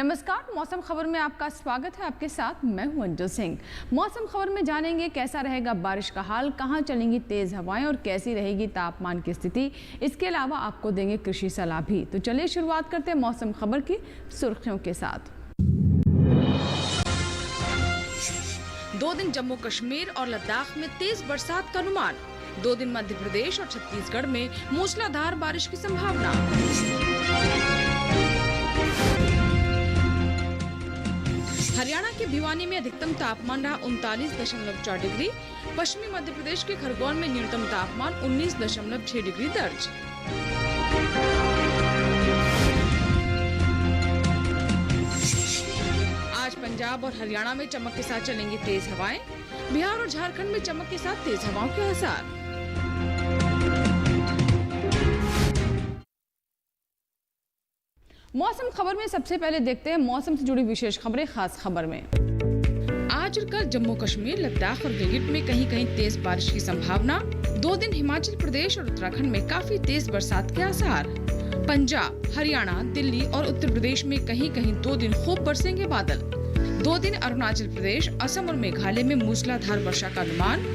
नमस्कार, मौसम खबर में आपका स्वागत है। आपके साथ मैं हूं अंजू सिंह। मौसम खबर में जानेंगे कैसा रहेगा बारिश का हाल, कहां चलेंगी तेज हवाएं और कैसी रहेगी तापमान की स्थिति। इसके अलावा आपको देंगे कृषि सलाह भी। तो चलिए शुरुआत करते हैं मौसम खबर की सुर्खियों के साथ। 2 दिन जम्मू कश्मीर और लद्दाख में तेज बरसात का अनुमान। 2 दिन मध्य प्रदेश और छत्तीसगढ़ में मूसलाधार बारिश की संभावना। हरियाणा के भिवानी में अधिकतम तापमान रहा 39.4 डिग्री। पश्चिमी मध्य प्रदेश के खरगोन में न्यूनतम तापमान 19.6 डिग्री दर्ज। आज पंजाब और हरियाणा में चमक के साथ चलेंगी तेज हवाएं। बिहार और झारखंड में चमक के साथ तेज हवाओं के आसार। मौसम खबर में सबसे पहले देखते हैं मौसम से जुड़ी विशेष खबरें खास खबर में। आज और कल जम्मू कश्मीर, लद्दाख और गिलगित में कहीं कहीं तेज बारिश की संभावना। 2 दिन हिमाचल प्रदेश और उत्तराखंड में काफी तेज बरसात के आसार। पंजाब, हरियाणा, दिल्ली और उत्तर प्रदेश में कहीं कहीं 2 दिन खूब बरसेंगे बादल। 2 दिन अरुणाचल प्रदेश, असम और मेघालय में मूसलाधार वर्षा का अनुमान।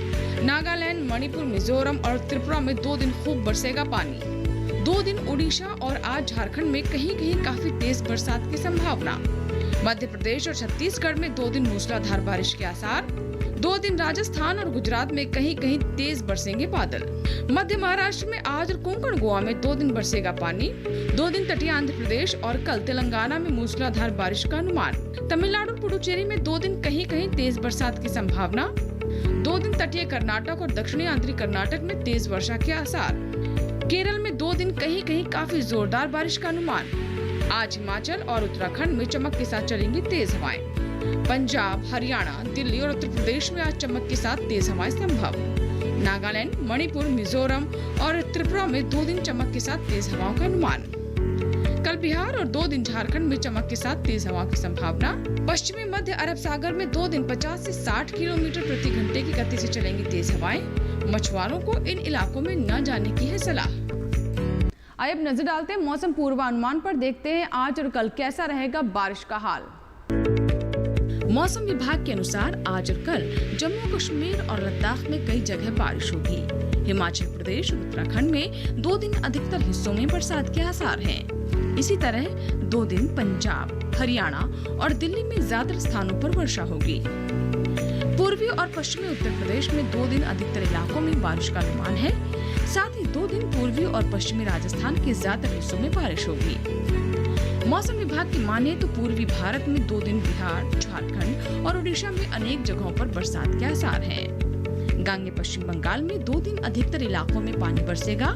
नागालैंड, मणिपुर, मिजोरम और त्रिपुरा में 2 दिन खूब बरसेगा पानी। 2 दिन उड़ीसा और आज झारखंड में कहीं कहीं काफी तेज बरसात की संभावना। मध्य प्रदेश और छत्तीसगढ़ में 2 दिन मूसलाधार बारिश के आसार। 2 दिन राजस्थान और गुजरात में कहीं कहीं तेज बरसेंगे बादल। मध्य महाराष्ट्र में आज और कोंकण गोवा में 2 दिन बरसेगा पानी। 2 दिन तटीय आंध्र प्रदेश और कल तेलंगाना में मूसलाधार बारिश का अनुमान। तमिलनाडु और पुडुचेरी में 2 दिन कहीं कहीं तेज बरसात की संभावना। 2 दिन तटीय कर्नाटक और दक्षिणी आंध्री कर्नाटक में तेज वर्षा के आसार। केरल में 2 दिन कहीं कहीं काफी जोरदार बारिश का अनुमान। आज हिमाचल और उत्तराखंड में चमक के साथ चलेंगी तेज हवाएं। पंजाब, हरियाणा, दिल्ली और उत्तर प्रदेश में आज चमक के साथ तेज हवाएं संभव। नागालैंड, मणिपुर, मिजोरम और त्रिपुरा में 2 दिन चमक के साथ तेज हवाओं का अनुमान। कल बिहार और 2 दिन झारखंड में चमक के साथ तेज हवाओं की संभावना। पश्चिमी मध्य अरब सागर में 2 दिन 50 से 60 किलोमीटर प्रति घंटे की गति से चलेंगी तेज हवाएं। मछुआरों को इन इलाकों में न जाने की है सलाह। आइए अब नजर डालते हैं मौसम पूर्वानुमान पर। देखते हैं आज और कल कैसा रहेगा बारिश का हाल। मौसम विभाग के अनुसार आज और कल जम्मू कश्मीर और लद्दाख में कई जगह बारिश होगी। हिमाचल प्रदेश और उत्तराखंड में 2 दिन अधिकतर हिस्सों में बरसात के आसार हैं। इसी तरह 2 दिन पंजाब, हरियाणा और दिल्ली में ज्यादा स्थानों पर वर्षा होगी। पूर्वी और पश्चिमी उत्तर प्रदेश में 2 दिन अधिकतर इलाकों में बारिश का अनुमान है। साथ ही 2 दिन पूर्वी और पश्चिमी राजस्थान के ज्यादातर हिस्सों में बारिश होगी। मौसम विभाग की माने तो पूर्वी भारत में 2 दिन बिहार, झारखंड और उड़ीसा में अनेक जगहों पर बरसात के आसार हैं। गांगे पश्चिम बंगाल में 2 दिन अधिकतर इलाकों में पानी बरसेगा।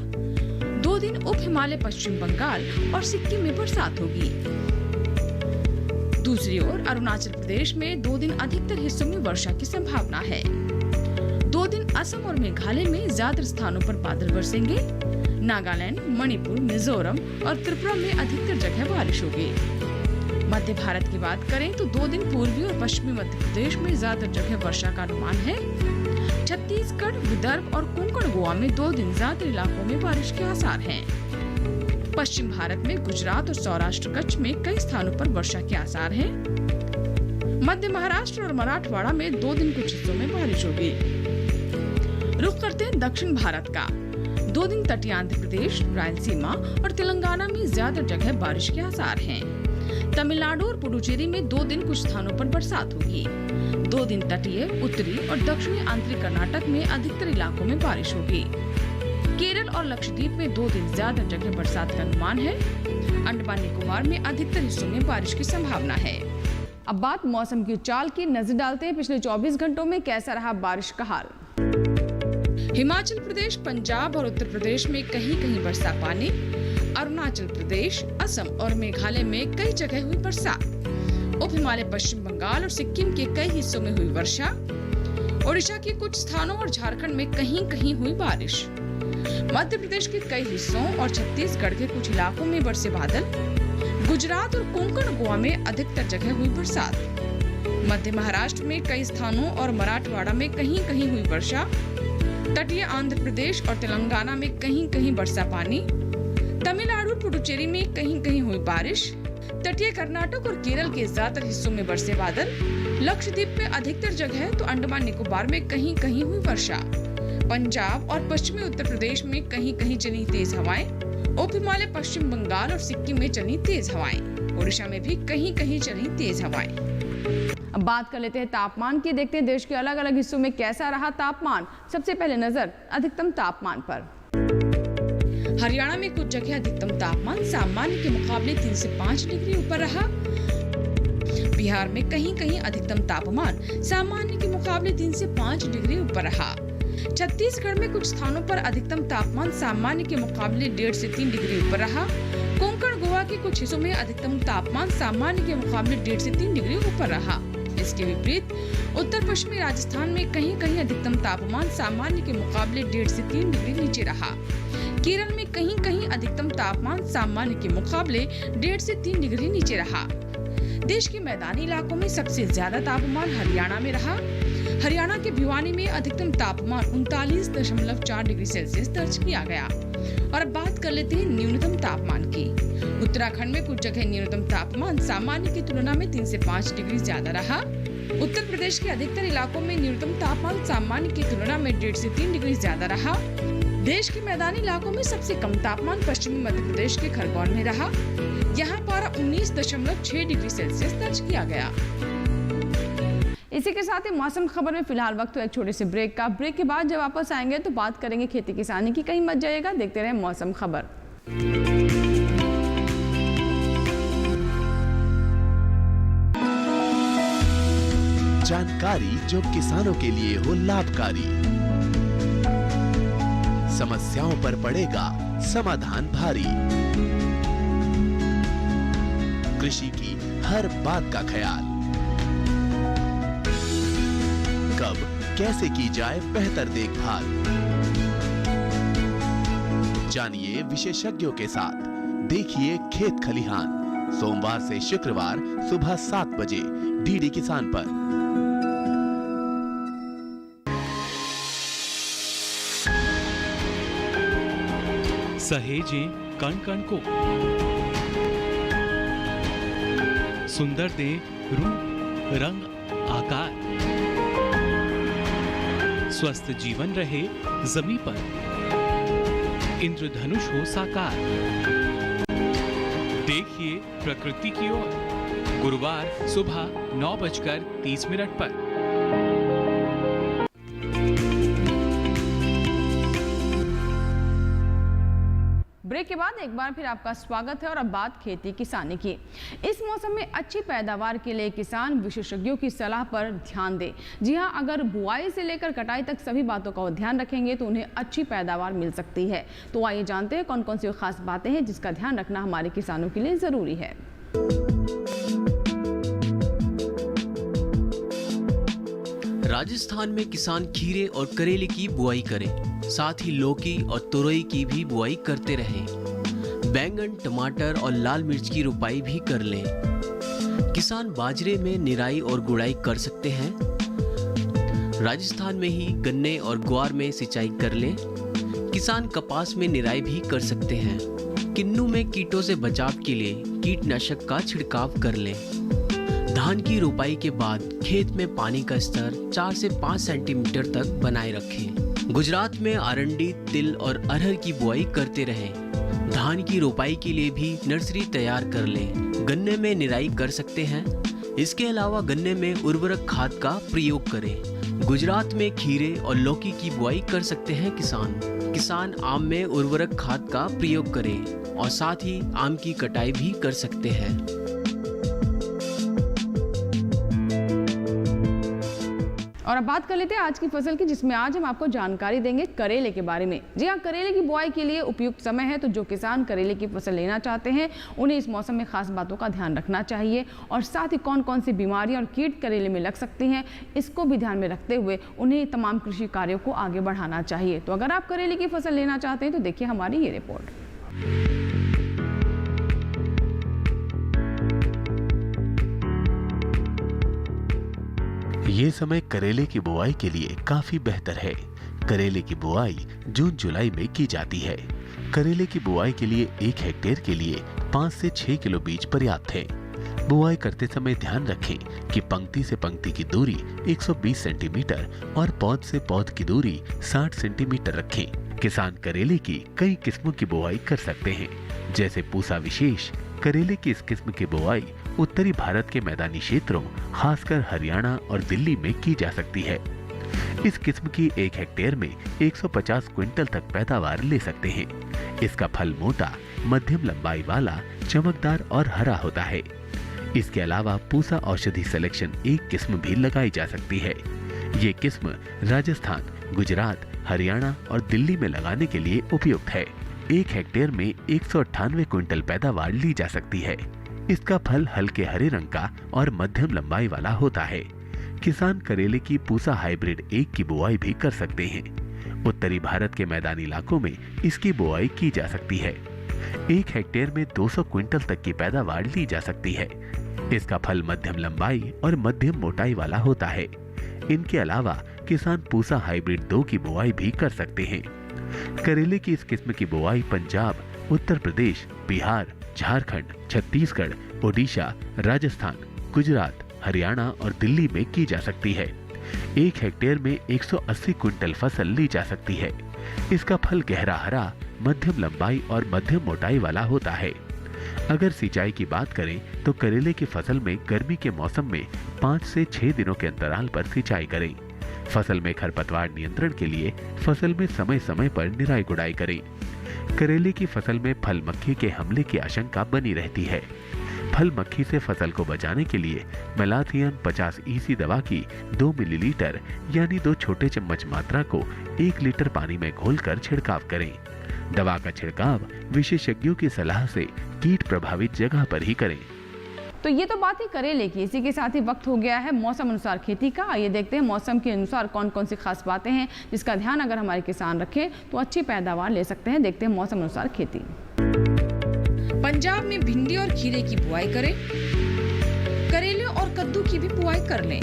2 दिन उप हिमालय पश्चिम बंगाल और सिक्किम में बरसात होगी। दूसरी ओर अरुणाचल प्रदेश में 2 दिन अधिकतर हिस्सों में वर्षा की संभावना है। 2 दिन असम और मेघालय में ज्यादा स्थानों पर बादल बरसेंगे। नागालैंड, मणिपुर, मिजोरम और त्रिपुरा में अधिकतर जगह बारिश होगी। मध्य भारत की बात करें तो 2 दिन पूर्वी और पश्चिमी मध्य प्रदेश में ज्यादा जगह वर्षा का अनुमान है। छत्तीसगढ़, विदर्भ और कोंकण गोवा में 2 दिन ज्यादा इलाकों में बारिश के आसार हैं। पश्चिम भारत में गुजरात और सौराष्ट्र कच्छ में कई स्थानों पर वर्षा के आसार हैं। मध्य महाराष्ट्र और मराठवाड़ा में 2 दिन कुछ हिस्सों में बारिश होगी। रुख करते हैं दक्षिण भारत का। 2 दिन तटीय आंध्र प्रदेश, रायलसीमा और तेलंगाना में ज्यादा जगह बारिश के आसार हैं। तमिलनाडु और पुडुचेरी में 2 दिन कुछ स्थानों पर बरसात होगी। 2 दिन तटीय, उत्तरी और दक्षिणी आंतरिक कर्नाटक में अधिकतर इलाकों में बारिश होगी। केरल और लक्षद्वीप में 2 दिन ज्यादा जगह बरसात का अनुमान है। अंडमान निकोबार में अधिकतर हिस्सों में बारिश की संभावना है। अब बात मौसम की चाल की, नजर डालते हैं पिछले 24 घंटों में कैसा रहा बारिश का हाल। हिमाचल प्रदेश, पंजाब और उत्तर प्रदेश में कहीं कहीं बरसा पानी। अरुणाचल प्रदेश, असम और मेघालय में कई जगह हुई बरसात। उप हिमालय पश्चिम बंगाल और सिक्किम के कई हिस्सों में हुई वर्षा। ओडिशा के कुछ स्थानों और झारखंड में कहीं कहीं हुई बारिश। मध्य प्रदेश के कई हिस्सों और छत्तीसगढ़ के कुछ इलाकों में बरसे बादल। गुजरात और कोंकण गोवा में अधिकतर जगह हुई बरसात। मध्य महाराष्ट्र में कई स्थानों और मराठवाड़ा में कहीं कहीं हुई वर्षा। तटीय आंध्र प्रदेश और तेलंगाना में कहीं कहीं बरसा पानी। तमिलनाडु और पुडुचेरी में कहीं कहीं हुई बारिश। तटीय कर्नाटक और केरल के ज्यादातर हिस्सों में बरसे बादल। लक्षद्वीप में अधिकतर जगह तो अंडमान निकोबार में कहीं कहीं हुई वर्षा। पंजाब और पश्चिमी उत्तर प्रदेश में कहीं कहीं चली तेज हवाएं। उप हिमालय पश्चिम बंगाल और सिक्किम में चली तेज हवाएं। ओडिशा में भी कहीं कहीं चली तेज हवाएं। अब बात कर लेते हैं तापमान की। देखते हैं देश के अलग अलग हिस्सों में कैसा रहा तापमान। सबसे पहले नजर अधिकतम तापमान पर। हरियाणा में कुछ जगह अधिकतम तापमान सामान्य के मुकाबले 3 से 5 डिग्री ऊपर रहा। बिहार में कहीं कहीं अधिकतम तापमान सामान्य के मुकाबले 3 से 5 डिग्री ऊपर रहा। छत्तीसगढ़ में कुछ स्थानों पर अधिकतम तापमान सामान्य के मुकाबले 1.5 से 3 डिग्री ऊपर रहा। कोंकण गोवा के कुछ हिस्सों में अधिकतम तापमान सामान्य के मुकाबले 1.5 से 3 डिग्री ऊपर रहा। इसके विपरीत उत्तर पश्चिमी राजस्थान में कहीं कहीं अधिकतम तापमान सामान्य के मुकाबले 1.5 से 3 डिग्री नीचे रहा। केरल में कहीं कहीं अधिकतम तापमान सामान्य के मुकाबले 1.5 से 3 डिग्री नीचे रहा। देश के मैदानी इलाकों में सबसे ज्यादा तापमान हरियाणा में रहा। हरियाणा के भिवानी में अधिकतम तापमान 39.4 डिग्री सेल्सियस दर्ज किया गया। और अब बात कर लेते हैं न्यूनतम तापमान की। उत्तराखंड में कुछ जगह न्यूनतम तापमान सामान्य की तुलना में 3 से 5 डिग्री ज्यादा रहा। उत्तर प्रदेश के अधिकतर इलाकों में न्यूनतम तापमान सामान्य की तुलना में 1.5 से 3 डिग्री ज्यादा रहा। देश के मैदानी इलाकों में सबसे कम तापमान पश्चिमी मध्य प्रदेश के खरगोन में रहा। यहाँ पारा 19.6 डिग्री सेल्सियस दर्ज किया गया। इसी के साथ ही मौसम खबर में फिलहाल वक्त है एक छोटे से ब्रेक का। ब्रेक के बाद जब वापस आएंगे तो बात करेंगे खेती किसानी की। कहीं मत जाइएगा, देखते रहे मौसम खबर। जानकारी जो किसानों के लिए हो लाभकारी, समस्याओं पर पड़ेगा समाधान भारी। कृषि की हर बात का ख्याल, कब कैसे की जाए बेहतर देखभाल। जानिए विशेषज्ञों के साथ, देखिए खेत खलिहान। सोमवार से शुक्रवार सुबह 7 बजे डीडी किसान पर। सहेजें कण कण को, सुंदर दे रूप रंग आकार। स्वस्थ जीवन रहे जमीन पर, इंद्रधनुष हो साकार। देखिए प्रकृति की ओर, गुरुवार सुबह 9:30 पर। ब्रेक के बाद एक बार फिर आपका स्वागत है और अब बात खेती किसानी की। इस मौसम में अच्छी पैदावार के लिए किसान विशेषज्ञों की सलाह पर ध्यान दे। जी हां, अगर बुआई से लेकर कटाई तक सभी बातों का ध्यान रखेंगे तो उन्हें अच्छी पैदावार मिल सकती है। तो आइए जानते हैं कौन कौन सी खास बातें हैं जिसका ध्यान रखना हमारे किसानों के लिए जरूरी है। राजस्थान में किसान खीरे और करेले की बुआई करें, साथ ही लौकी और तुरई की भी बुआई करते रहें। बैंगन, टमाटर और लाल मिर्च की रुपाई भी कर लें। किसान बाजरे में निराई और गुड़ाई कर सकते हैं। राजस्थान में ही गन्ने और ग्वार में सिंचाई कर लें। किसान कपास में निराई भी कर सकते हैं। किन्नू में कीटों से बचाव के लिए कीटनाशक का छिड़काव कर लें। धान की रुपाई के बाद खेत में पानी का स्तर 4 से 5 सेंटीमीटर तक बनाए रखें। गुजरात में अरंडी, तिल और अरहर की बुआई करते रहें। धान की रोपाई के लिए भी नर्सरी तैयार कर लें। गन्ने में निराई कर सकते हैं। इसके अलावा गन्ने में उर्वरक खाद का प्रयोग करें। गुजरात में खीरे और लौकी की बुआई कर सकते हैं किसान आम में उर्वरक खाद का प्रयोग करें और साथ ही आम की कटाई भी कर सकते हैं। और अब बात कर लेते हैं आज की फसल की, जिसमें आज हम आपको जानकारी देंगे करेले के बारे में। जी हाँ, करेले की बुआई के लिए उपयुक्त समय है, तो जो किसान करेले की फसल लेना चाहते हैं उन्हें इस मौसम में खास बातों का ध्यान रखना चाहिए और साथ ही कौन कौन सी बीमारियां और कीट करेले में लग सकती हैं इसको भी ध्यान में रखते हुए उन्हें तमाम कृषि कार्यों को आगे बढ़ाना चाहिए। तो अगर आप करेले की फसल लेना चाहते हैं तो देखिए हमारी ये रिपोर्ट। ये समय करेले की बुआई के लिए काफी बेहतर है। करेले की बुआई जून जुलाई में की जाती है। करेले की बुआई के लिए 1 हेक्टेयर के लिए 5 से 6 किलो बीज पर्याप्त है। बुआई करते समय ध्यान रखें कि पंक्ति से पंक्ति की दूरी 120 सेंटीमीटर और पौध से पौध की दूरी 60 सेंटीमीटर रखें। किसान करेले की कई किस्मों की बुआई कर सकते हैं, जैसे पूसा विशेष। करेले की इस किस्म की बुआई उत्तरी भारत के मैदानी क्षेत्रों, खासकर हरियाणा और दिल्ली में की जा सकती है। इस किस्म की 1 हेक्टेयर में 150 क्विंटल तक पैदावार ले सकते हैं। इसका फल मोटा, मध्यम लंबाई वाला, चमकदार और हरा होता है। इसके अलावा पूसा औषधि सिलेक्शन 1 किस्म भी लगाई जा सकती है। ये किस्म राजस्थान, गुजरात, हरियाणा और दिल्ली में लगाने के लिए उपयुक्त है। 1 हेक्टेयर में 198 क्विंटल पैदावार ली जा सकती है। इसका फल हल्के हरे रंग का और मध्यम लंबाई वाला होता है। किसान करेले की पूसा हाइब्रिड 1 की बुआई भी कर सकते हैं। उत्तरी भारत के मैदानी इलाकों में इसकी बुआई की जा सकती है। 1 हेक्टेयर में 200 क्विंटल तक की पैदावार ली जा सकती है। इसका फल मध्यम लंबाई और मध्यम मोटाई वाला होता है। इनके अलावा किसान पूसा हाइब्रिड 2 की बुआई भी कर सकते हैं। करेले की इस किस्म की बुआई पंजाब, उत्तर प्रदेश, बिहार, झारखंड, छत्तीसगढ़, ओडिशा, राजस्थान, गुजरात, हरियाणा और दिल्ली में की जा सकती है। 1 हेक्टेयर में 180 क्विंटल फसल ली जा सकती है। इसका फल गहरा हरा, मध्यम लंबाई और मध्यम मोटाई वाला होता है। अगर सिंचाई की बात करें तो करेले की फसल में गर्मी के मौसम में 5 से 6 दिनों के अंतराल पर सिंचाई करें। फसल में खरपतवार नियंत्रण के लिए फसल में समय समय पर निराई गुड़ाई करें। करेले की फसल में फल मक्खी के हमले की आशंका बनी रहती है। फल मक्खी से फसल को बचाने के लिए मेलाथियन 50 EC दवा की 2 मिलीलीटर यानी 2 छोटे चम्मच मात्रा को 1 लीटर पानी में घोलकर छिड़काव करें। दवा का छिड़काव विशेषज्ञों की सलाह से कीट प्रभावित जगह पर ही करें। तो ये तो बात ही करेले की। इसी के साथ ही वक्त हो गया है मौसम अनुसार खेती का। आइए देखते हैं मौसम के अनुसार कौन कौन सी खास बातें हैं जिसका ध्यान अगर हमारे किसान रखें तो अच्छी पैदावार ले सकते हैं। देखते हैं मौसम अनुसार खेती। पंजाब में भिंडी और खीरे की बुआई करें। करेले और कद्दू की भी बुआई कर लें।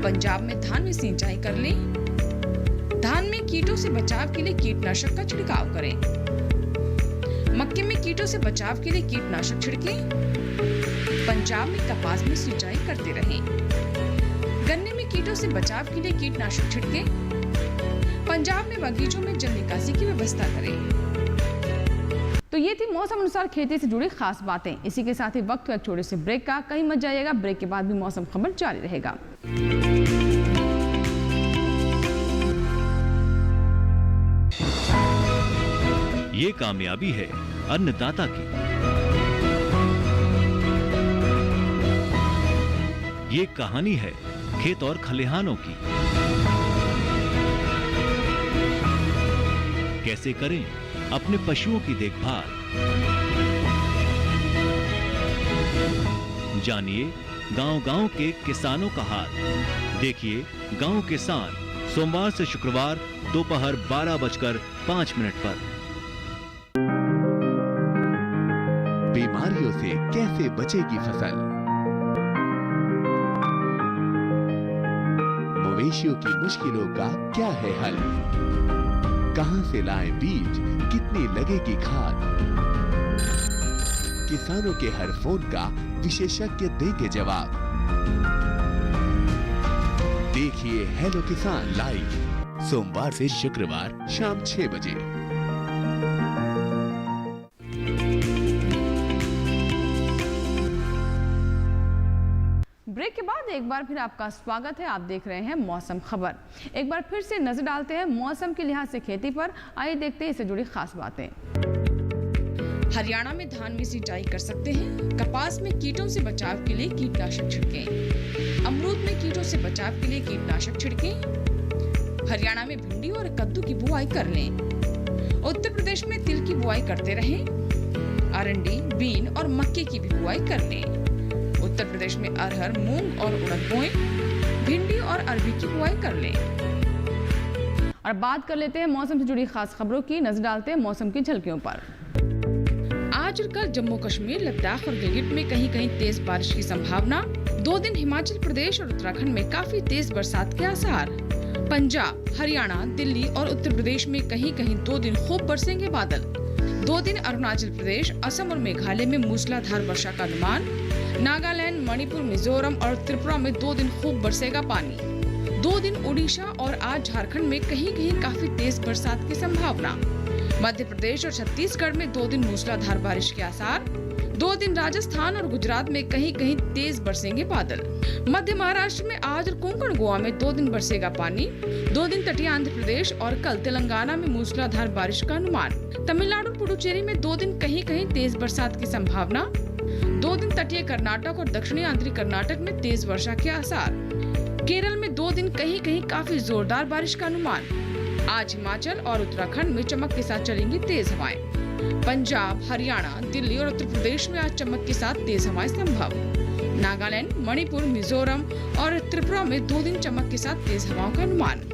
पंजाब में धान में सिंचाई कर लें। धान में कीटों से बचाव के लिए कीटनाशक का छिड़काव करें। मक्के में कीटों से बचाव के लिए कीटनाशक छिड़कें। पंजाब में कपास में सिंचाई करते रहें। गन्ने में कीटों से बचाव के लिए कीटनाशक छिड़कें। पंजाब में बगीचों में जल निकासी की व्यवस्था करें। तो ये थी मौसम अनुसार खेती से जुड़ी खास बातें। इसी के साथ ही वक्त हुआ एक छोटे से ब्रेक का। कहीं मत जाइएगा, ब्रेक के बाद भी मौसम खबर जारी रहेगा। ये कामयाबी है अन्नदाता की। ये कहानी है खेत और खलिहानों की। कैसे करें अपने पशुओं की देखभाल, जानिए गांव-गांव के किसानों का हाल। देखिए गांव किसान सोमवार से शुक्रवार दोपहर 12:05 पर। बीमारियों से कैसे बचेगी फसल? मवेशियों की मुश्किलों का क्या है हल? कहां से लाएं बीज, कितनी लगेगी खाद? किसानों के हर फोन का विशेषज्ञ देंगे जवाब। देखिए हेलो किसान लाइव सोमवार से शुक्रवार शाम 6 बजे। ब्रेक के बाद एक बार फिर आपका स्वागत है। आप देख रहे हैं मौसम खबर। एक बार फिर से नजर डालते हैं मौसम के लिहाज से खेती पर। आइए देखते हैं इससे जुड़ी खास बातें। हरियाणा में धान में सिंचाई कर सकते हैं। कपास में कीटों से बचाव के लिए कीटनाशक छिड़कें। अमरूद में कीटों से बचाव के लिए कीटनाशक छिड़कें। हरियाणा में भिंडी और कद्दू की बुआई कर लें। उत्तर प्रदेश में तिल की बुआई करते रहें। अरंडी, बीन और मक्के की भी बुआई कर लें। उत्तर प्रदेश में अरहर, मूंग और उड़द बोएं। भिंडी और अरबी की बुआई कर लें। और बात कर लेते हैं मौसम से जुड़ी खास खबरों की। नजर डालते हैं मौसम की झलकियों पर। आज और कल जम्मू कश्मीर, लद्दाख और गिलगित में कहीं कहीं तेज बारिश की संभावना। 2 दिन हिमाचल प्रदेश और उत्तराखंड में काफी तेज बरसात के आसार। पंजाब, हरियाणा, दिल्ली और उत्तर प्रदेश में कहीं कहीं 2 दिन खूब बरसेंगे बादल। 2 दिन अरुणाचल प्रदेश, असम और मेघालय में मूसलाधार वर्षा का अनुमान। नागालैंड, मणिपुर, मिजोरम और त्रिपुरा में 2 दिन खूब बरसेगा पानी। 2 दिन उड़ीसा और आज झारखंड में कहीं-कहीं काफी तेज बरसात की संभावना। मध्य प्रदेश और छत्तीसगढ़ में 2 दिन मूसलाधार बारिश के आसार। 2 दिन राजस्थान और गुजरात में कहीं-कहीं तेज बरसेंगे बादल। मध्य महाराष्ट्र में आज और कोंकण गोवा में 2 दिन बरसेगा पानी। 2 दिन तटीय आंध्र प्रदेश और कल तेलंगाना में मूसलाधार बारिश का अनुमान। तमिलनाडु और पुडुचेरी में 2 दिन कहीं-कहीं तेज बरसात की संभावना। 2 दिन तटीय कर्नाटक और दक्षिणी आंतरिक कर्नाटक में तेज वर्षा के आसार। केरल में 2 दिन कहीं-कहीं काफी जोरदार बारिश का अनुमान। आज हिमाचल और उत्तराखंड में चमक के साथ चलेंगी तेज हवाएं। पंजाब, हरियाणा, दिल्ली और उत्तर प्रदेश में आज चमक के साथ तेज हवाएं संभव। नागालैंड, मणिपुर, मिजोरम और त्रिपुरा में 2 दिन चमक के साथ तेज हवाओं का अनुमान।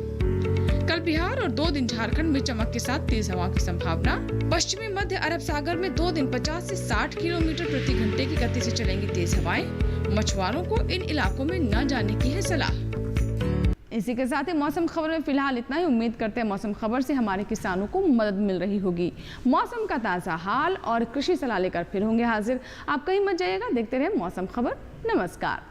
कल बिहार और 2 दिन झारखंड में चमक के साथ तेज हवाओं की संभावना। पश्चिमी मध्य अरब सागर में 2 दिन 50 से 60 किलोमीटर प्रति घंटे की गति से चलेंगी तेज हवाएं। मछुआरों को इन इलाकों में न जाने की है सलाह। इसी के साथ ही मौसम खबर में फिलहाल इतना ही। उम्मीद करते हैं मौसम खबर से हमारे किसानों को मदद मिल रही होगी। मौसम का ताज़ा हाल और कृषि सलाह लेकर फिर होंगे हाजिर। आप कहीं मत जाइएगा, देखते रहे मौसम खबर। नमस्कार।